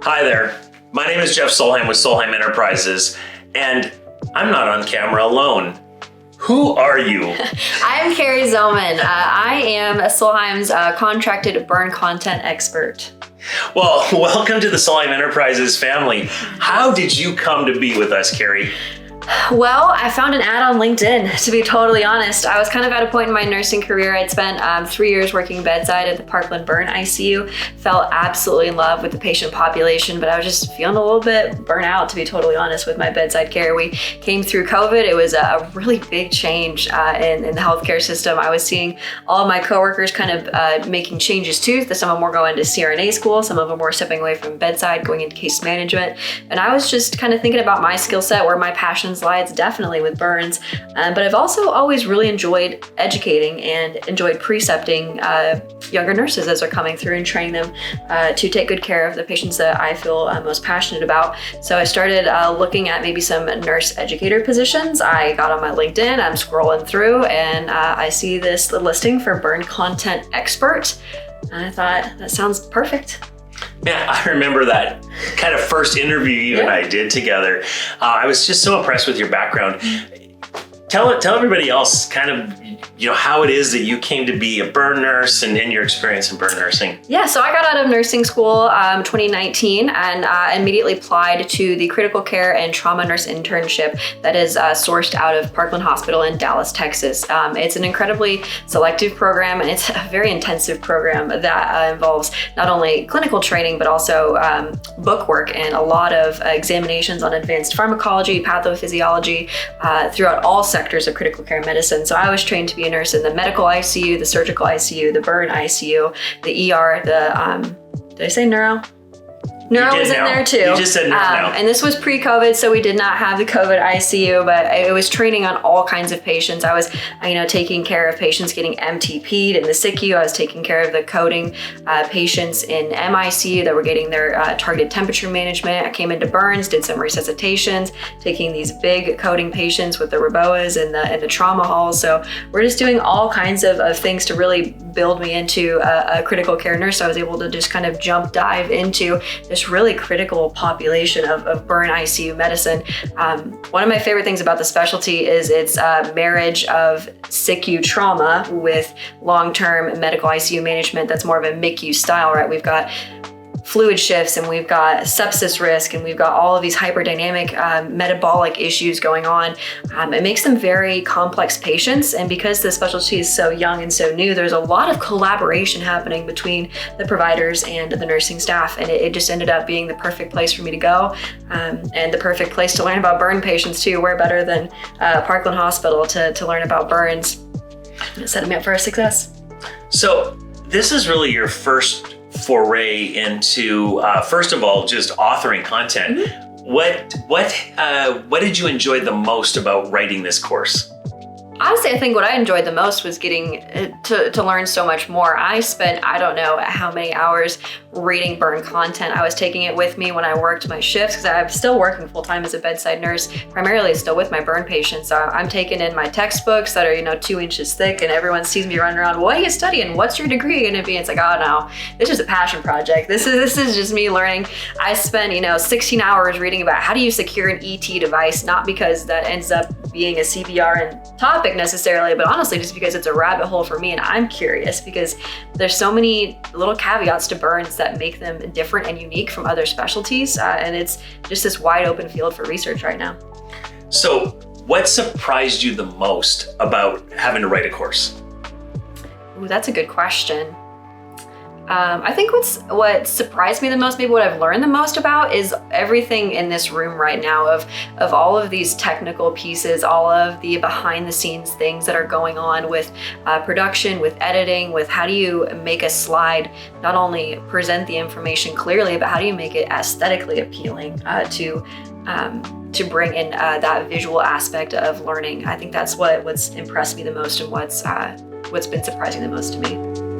Hi there. My name is Jeff Solheim with Solheim Enterprises, and I'm not on camera alone. Who are you? I'm Cari Zellmann. I am Solheim's contracted burn content expert. Well, welcome to the Solheim Enterprises family. How did you come to be with us, Cari? Well, I found an ad on LinkedIn, to be totally honest. I was kind of at a point in my nursing career. I'd spent 3 years working bedside at the Parkland Burn ICU, fell absolutely in love with the patient population, but I was just feeling a little bit burnt out, to be totally honest, with my bedside care. We came through COVID. It was a really big change in the healthcare system. I was seeing all of my coworkers kind of making changes too. Some of them were going to CRNA school, some of them were stepping away from bedside, going into case management. And I was just kind of thinking about my skill set, where my passions lie. It's definitely with burns, but I've also always really enjoyed educating and enjoyed precepting younger nurses as they're coming through and training them to take good care of the patients that I feel most passionate about. So I started looking at maybe some nurse educator positions. I got on my LinkedIn, I'm scrolling through, and I see this listing for burn content expert. And I thought, that sounds perfect. Yeah, I remember that kind of first interview you and I did together. I was just so impressed with your background. Tell everybody else kind of, how it is that you came to be a burn nurse and your experience in burn nursing. Yeah, so I got out of nursing school 2019 and immediately applied to the critical care and trauma nurse internship that is sourced out of Parkland Hospital in Dallas, Texas. It's an incredibly selective program, and it's a very intensive program that involves not only clinical training, but also book work and a lot of examinations on advanced pharmacology, pathophysiology, throughout all sectors of critical care medicine. So I was trained to be a nurse in the medical ICU, the surgical ICU, the burn ICU, the ER, did I say neuro? Neuro was in there too. You just said neuro now. And this was pre-COVID, so we did not have the COVID ICU, but it was training on all kinds of patients. I was, taking care of patients getting MTP'd in the SICU. I was taking care of the coding patients in MICU that were getting their targeted temperature management. I came into burns, did some resuscitations, taking these big coding patients with the REBOAs and the trauma halls. So we're just doing all kinds of things to really build me into a critical care nurse. So I was able to just kind of dive into this really critical population of burn ICU medicine. One of my favorite things about the specialty is its marriage of SICU trauma with long-term medical ICU management that's more of a MICU style, right? We've got fluid shifts, and we've got sepsis risk, and we've got all of these hyperdynamic metabolic issues going on. It makes them very complex patients, and because the specialty is so young and so new, there's a lot of collaboration happening between the providers and the nursing staff, and it just ended up being the perfect place for me to go, and the perfect place to learn about burn patients too. Where better than Parkland Hospital to learn about burns? It set me up for a success. So this is really your first foray into, first of all, just authoring content. Mm-hmm. What did you enjoy the most about writing this course? Honestly, I think what I enjoyed the most was getting to learn so much more. I spent, I don't know how many hours reading burn content. I was taking it with me when I worked my shifts, because I'm still working full-time as a bedside nurse, primarily still with my burn patients. So I'm taking in my textbooks that are 2 inches thick, and everyone sees me running around, what are you studying? What's your degree going to be? It's like, oh no, this is a passion project. This is just me learning. I spent 16 hours reading about how do you secure an ET device, not because that ends up being a CBRN topic necessarily, but honestly just because it's a rabbit hole for me, and I'm curious because there's so many little caveats to burns that make them different and unique from other specialties, and it's just this wide open field for research right now. So what surprised you the most about having to write a course? Ooh, that's a good question. I think what surprised me the most, maybe what I've learned the most about, is everything in this room right now of all of these technical pieces, all of the behind the scenes things that are going on with production, with editing, with how do you make a slide not only present the information clearly, but how do you make it aesthetically appealing to bring in that visual aspect of learning. I think that's what's impressed me the most, and what's been surprising the most to me.